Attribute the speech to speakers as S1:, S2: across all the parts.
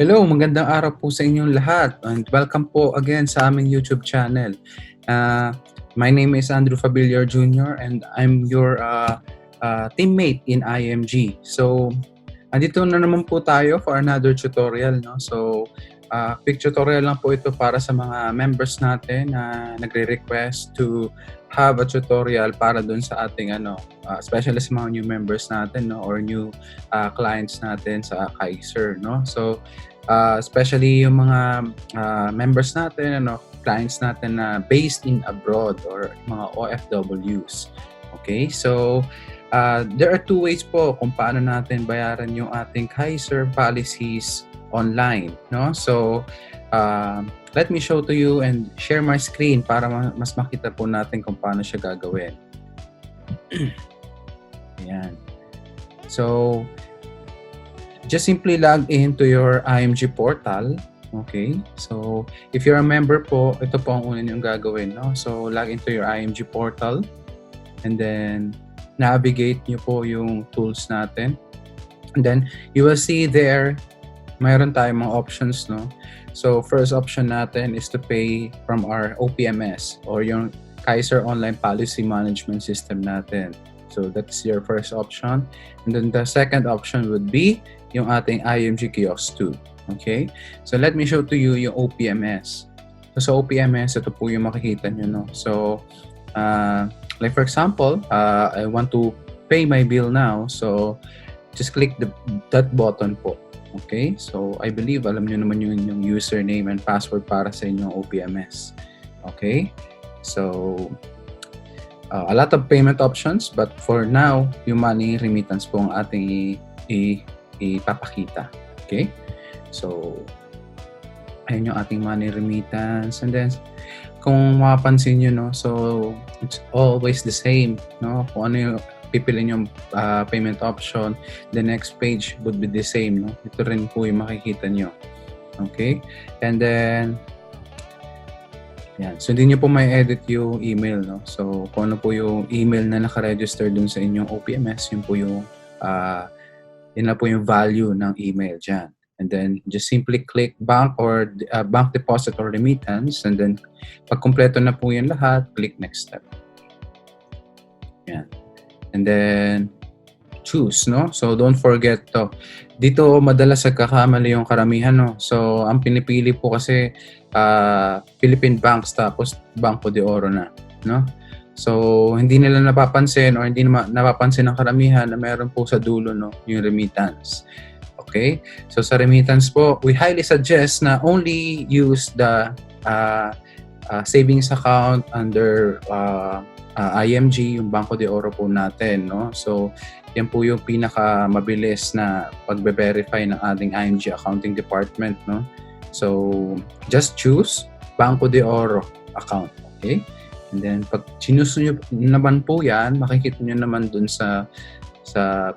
S1: Hello, magandang araw po sa inyong lahat and welcome po again sa aming YouTube channel. My name is Andrew Fabiliar Jr. and I'm your teammate in IMG. So, andito na naman po tayo for another tutorial. No? So, quick tutorial lang po ito para sa mga members natin na nagre-request to have a tutorial para dun sa ating especially sa mga new members natin, no, or new clients natin sa Kaiser, no. So especially yung mga members natin, clients natin na based in abroad or mga OFWs. Okay? So there are two ways po kung paano natin bayaran yung ating Kaiser policies online, no. So let me show to you and share my screen para mas makita po natin kung paano siya gagawin. Ayan. So, just simply log into your IMG portal. Okay? So, if you're a member po, ito po ang una niyong gagawin. No? So, log into your IMG portal and then navigate niyo po yung tools natin. And then, you will see there, mayroon tayong mga options, no? So, first option natin is to pay from our OPMS or yung Kaiser Online Policy Management System natin. So, that's your first option. And then the second option would be yung ating IMG Kiosk 2. Okay? So, let me show to you yung OPMS. So, sa OPMS, ito po yung makikita nyo, no? So, like for example, I want to pay my bill now. So, just click that button po. Okay? So, I believe alam nyo naman yung username and password para sa inyong OPMS. Okay? So, a lot of payment options, but for now, yung money remittance po ang ating ipapakita. Okay? So, ayun yung ating money remittance. And then, kung mapapansin nyo, no, so, it's always the same, no? Kung ano yung pipiliin yung payment option, the next page would be the same, no? Ito rin po yung makikita nyo. Okay? And then, yan. So, hindi nyo po may edit yung email, no? So, kung ano po yung email na nakaregister dun sa inyong OPMS, yun po yung, yun na po yung value ng email dyan. And then, just simply click bank or bank deposit or remittance. And then, pag kumpleto na po yan lahat, click next step. Yan. And then, choose, no? So, don't forget to. Dito, madalas nagkakamali yung karamihan, no? So, ang pinipili po kasi Philippine banks tapos Banco de Oro na, no? So, hindi nila napapansin or hindi napapansin ng karamihan na meron po sa dulo, no, yung remittance. Okay? So, sa remittance po, we highly suggest na only use the savings account under IMG, yung Banco de Oro po natin, no? So, yan po yung pinaka-mabilis na pagbe-verify ng ating IMG accounting department, no? So, just choose Banco de Oro account, okay? And then, pag choose nyo naman po yan, makikita nyo naman dun sa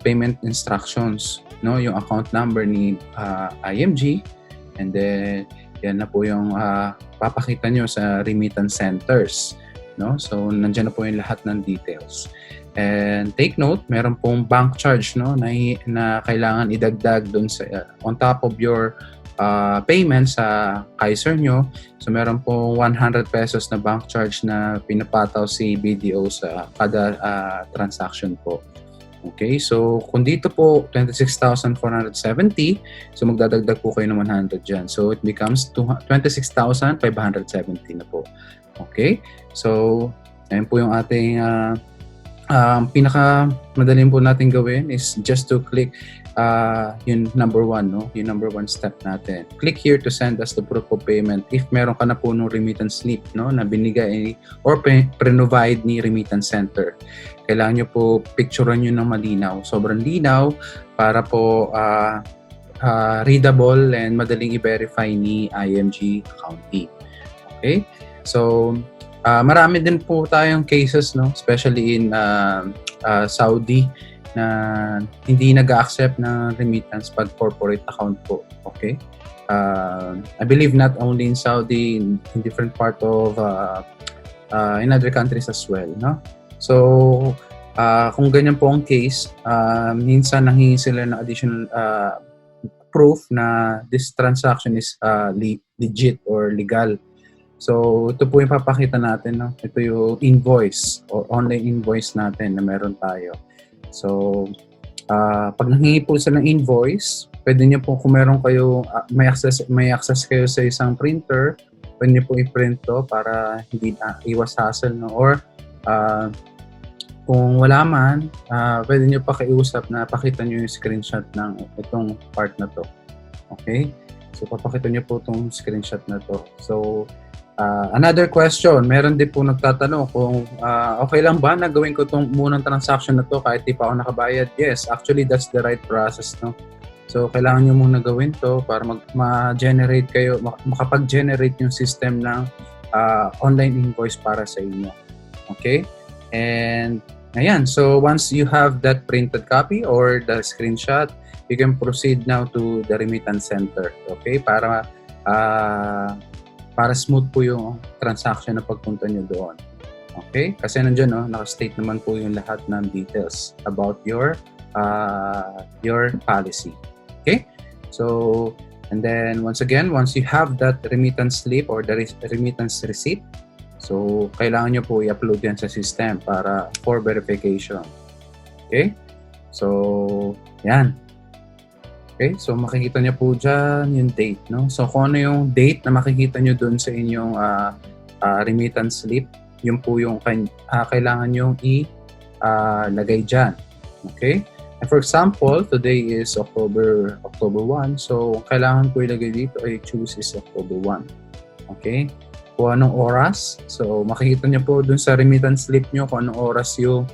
S1: payment instructions, no? Yung account number ni IMG, and then, yan na po yung papakita nyo sa remittance centers. No? So, nandiyan na po yung lahat ng details. And take note, meron pong bank charge, no, na kailangan idagdag dun sa on top of your payment sa Kaiser nyo. So, meron pong 100 pesos na bank charge na pinapataw si BDO sa kada transaction po. Okay, so kung dito po 26,470, so magdadagdag po kayo ng 100 dyan. So, it becomes 26,570 na po. Okay? So, ayun po yung ating pinaka-madaling po natin gawin is just to click yung number 1, no? Yung number 1 step natin. Click here to send us the proof of payment if meron ka na po ng remittance slip, no, na binigay or pre-provide ni remittance center. Kailangan nyo po picturean nyo ng malinaw. Sobrang linaw para po readable and madaling i-verify ni IMG accounting. Okay? So, marami din po tayong cases, no, especially in Saudi na hindi nag-accept ng remittance pag corporate account po. Okay? I believe not only in Saudi, in different part of in other countries as well, no? So, kung ganyan po ang case, minsan nanghingi sila ng additional proof na this transaction is legit or legal. So, ito po yung papakita natin. No? Ito yung invoice or online invoice natin na meron tayo. So, pag nanghingi po sa ng invoice, pwede niyo po kung meron kayo, may access kayo sa isang printer, pwede niyo po i-print to para hindi iwas hassle. No? Or, kung wala man, pwede niyo pakiusap na pakita niyo yung screenshot ng itong part na to. Okay? So, papakita niyo po itong screenshot na to. So, another question, meron din po nagtatanong kung okay lang ba na gawin ko itong munang transaction na to kahit di pa ako nakabayad? Yes, actually that's the right process. No? So, kailangan nyo muna gawin to para ma-generate kayo, makapag-generate yung system ng online invoice para sa inyo. Okay? And, ayan. So, once you have that printed copy or the screenshot, you can proceed now to the remittance center. Okay? Para smooth po yung transaction na pagpunta nyo doon. Okay? Kasi nandiyan, naka-state naman po yung lahat ng details about your policy. Okay? So, and then once again, once you have that remittance slip or the remittance receipt, so kailangan nyo po i-upload yan sa system for verification. Okay? So, yan. Okay, so makikita niyo po dyan yung date, no? So kung ano yung date na makikita niyo dun sa inyong remittance slip, yun po yung kailangan nyo lagay dyan. Okay? And for example, today is October 1, so kailangan ko ilagay dito ay choose is October 1. Okay? Kung anong oras, so makikita niyo po dun sa remittance slip nyo kung anong oras yung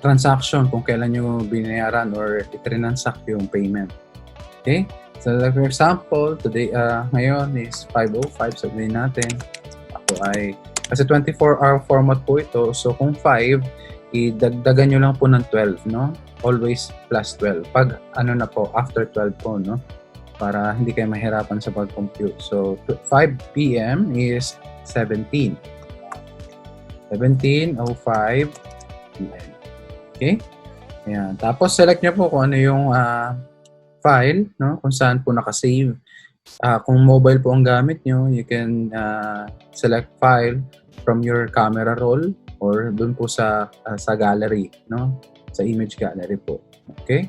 S1: transaction kung kailan nyo binayaran or itransact yung payment. Okay? So, like for example, today, ngayon is 5:05, sabihin natin. Kasi 24-hour format po ito. So, kung 5, idagdagan nyo lang po ng 12, no? Always plus 12. Pag, after 12 po, no? Para hindi kayo mahirapan sa pag-compute. So, 5 p.m. is 17. 17:05 Okay? Ayan. Tapos, select nyo po kung ano yung file, no? Kung saan po nakasave. Kung mobile po ang gamit nyo, you can select file from your camera roll or dun po sa gallery, no? Sa image gallery po. Okay?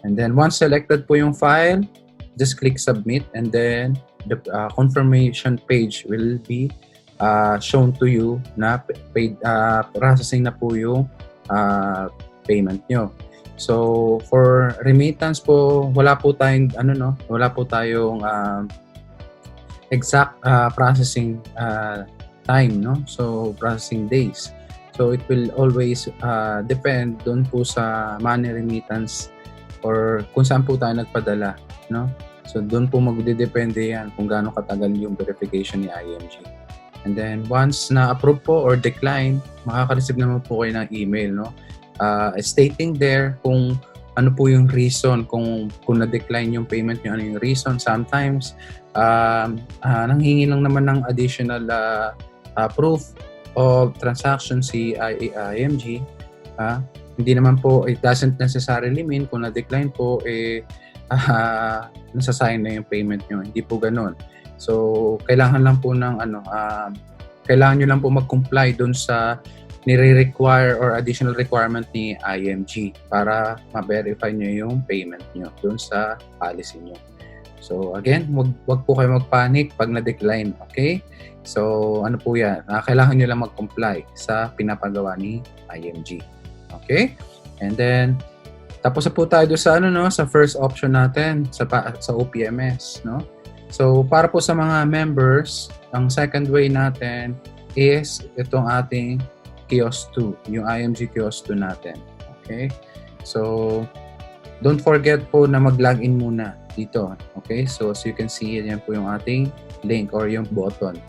S1: And then, once selected po yung file, just click submit and then the confirmation page will be shown to you na processing na po yung payment nyo. So, for remittance po, wala po tayong exact processing time, no? So, processing days. So, it will always depend doon po sa money remittance or kung saan po tayo nagpadala, no? So, doon po magdedepende yan kung gaano katagal yung verification ni IMG. And then, once na-approve po or decline, makaka-receive naman po kayo ng email, no? Stating there kung ano po yung reason, kung na-decline yung payment nyo, ano yung reason. Sometimes, nanghingi lang naman ng additional proof of transaction si IMG. Hindi naman po, it doesn't necessarily mean kung na-decline po, nasasayang na yung payment nyo. Hindi po ganun. So, kailangan lang po kailangan nyo lang po mag-comply dun sa nire-require or additional requirement ni IMG para ma-verify nyo yung payment nyo dun sa policy nyo. So, again, wag po kayo mag-panic pag na-decline. Okay? So, ano po yan? Kailangan nyo lang mag-comply sa pinapagawa ni IMG. Okay? And then, tapos na po tayo doon sa first option natin sa OPMS, no? So, para po sa mga members, ang second way natin is itong ating Kiosk 2, yung IMG Kiosk 2 natin. Okay? So, don't forget po na mag-login muna dito. Okay? So, as you can see, yan po yung ating link or yung button.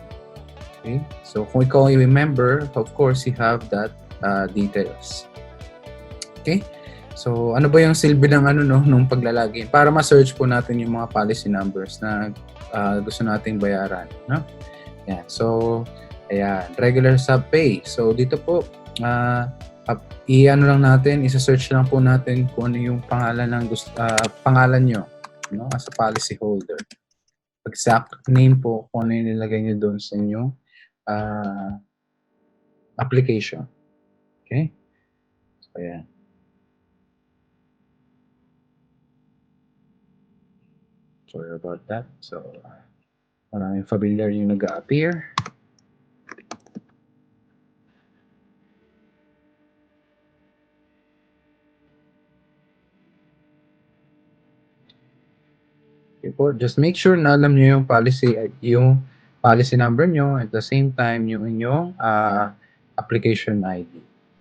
S1: Okay? So, kung ikaw ay member, of course, you have that details. Okay? So, ano ba yung silbi ng nung paglalagin? Para ma-search po natin yung mga policy numbers na gusto nating bayaran, no? Yan. So, ayan, regular sub pay. So, dito po, i-ano lang natin, isa-search lang po natin kung ano yung pangalan ng pangalan nyo, no, as a policy holder. Exact name po kung ano yung nilagay nyo doon sa inyong application. Okay? So, ayan. Sorry about that. So, maraming familiar yung nag-appear. Okay po, just make sure na alam nyo yung policy number nyo, at the same time yung inyong application ID.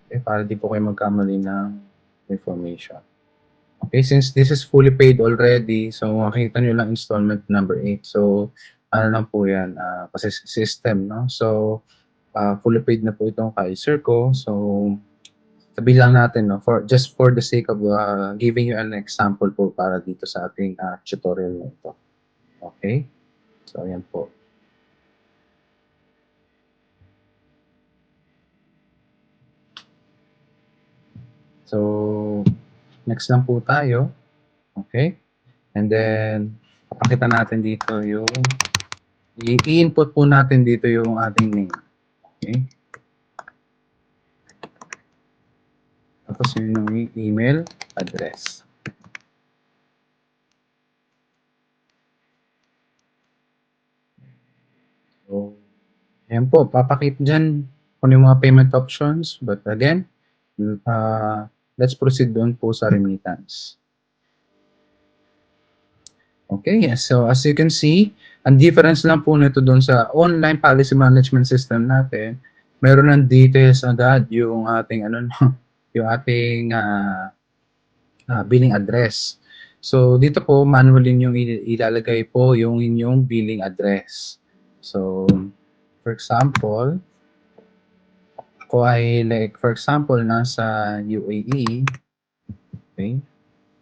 S1: Okay, para di po kayo magkamali ng information. Okay, since this is fully paid already, so makikita nyo lang installment number 8. So, ano lang po yan, kasi system, no? So, fully paid na po itong Kaiser ko. So, sabihin lang natin, no? Just for the sake of giving you an example po para dito sa ating tutorial na ito. Okay? So, ayan po. So, next lang po tayo. Okay? And then, papakita natin dito yung i-input po natin dito yung ating name. Okay? Tapos yun yung email address. So, ayan po, papakita dyan kung yung mga payment options. But again, let's proceed doon po sa remittance. Okay, so as you can see, ang difference lang po nito doon sa online policy management system natin, meron ng details agad yung ating yung ating billing address. So dito po manually yung ilalagay po yung inyong billing address. So for example, ako ay for example nasa UAE. Okay?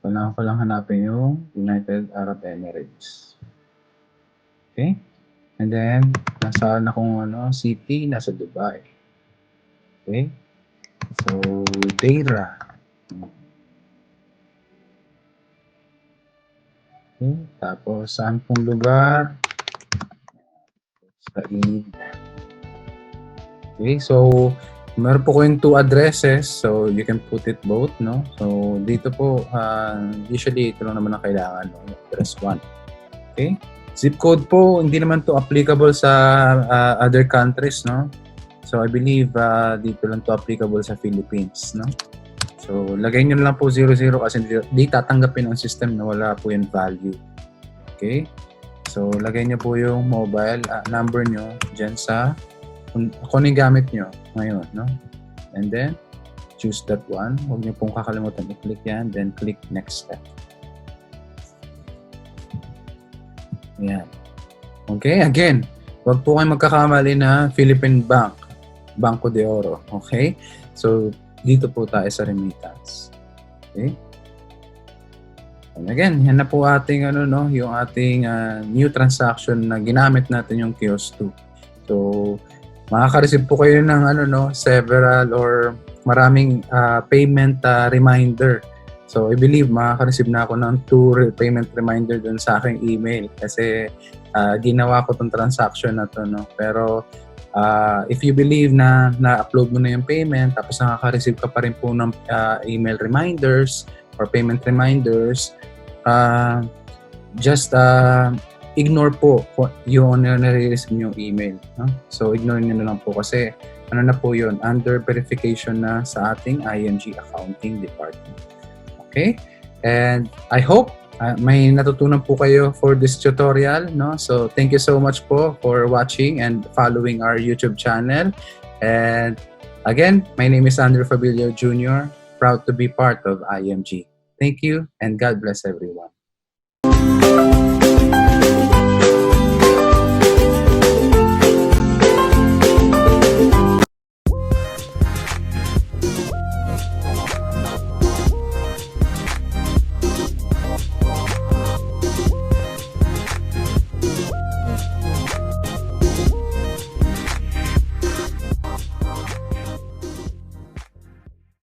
S1: Kailangan ko lang hanapin yung United Arab Emirates. Okay? And then, nasa akong city, nasa Dubai. Okay? So, Deira. Okay? Tapos, saan pong lugar? Sa Eid. Okay? So, meron po kayong 2 addresses, so you can put it both, no? So, dito po, usually ito lang naman ang kailangan, no? Address 1. Okay? Zip code po, hindi naman to applicable sa other countries, no? So, I believe dito lang to applicable sa Philippines, no? So, lagay nyo lang po 00 kasi di tatanggapin ang system na wala po yung value. Okay? So, lagay nyo po yung mobile number nyo dyan sa kung ano yung gamit nyo ngayon, no? And then, choose that one. Huwag nyo pong kakalimutan i-click yan. Then, click next step. Ayan. Okay, again, huwag po kayo magkakamali na Philippine Bank, Banco de Oro. Okay? So, dito po tayo sa remittance. Okay? And again, yan na po ating yung ating new transaction na ginamit natin yung Kiosk 2. So, makaka-receive po kayo ng several or maraming payment reminder. So, I believe makaka-receive na ako ng 2 payment reminder dun sa aking email kasi ginawa ko tong transaction na to, no? Pero if you believe na na-upload mo na yung payment tapos nakaka-receive ka pa rin po ng email reminders or payment reminders, just ignore po yung nare-receive yung email. No? So, ignore nyo na lang po kasi na po yun, under verification na sa ating IMG Accounting Department. Okay? And I hope may natutunan po kayo for this tutorial. No? So, thank you so much po for watching and following our YouTube channel. And again, my name is Andrew Fabilio Jr., proud to be part of IMG. Thank you and God bless everyone.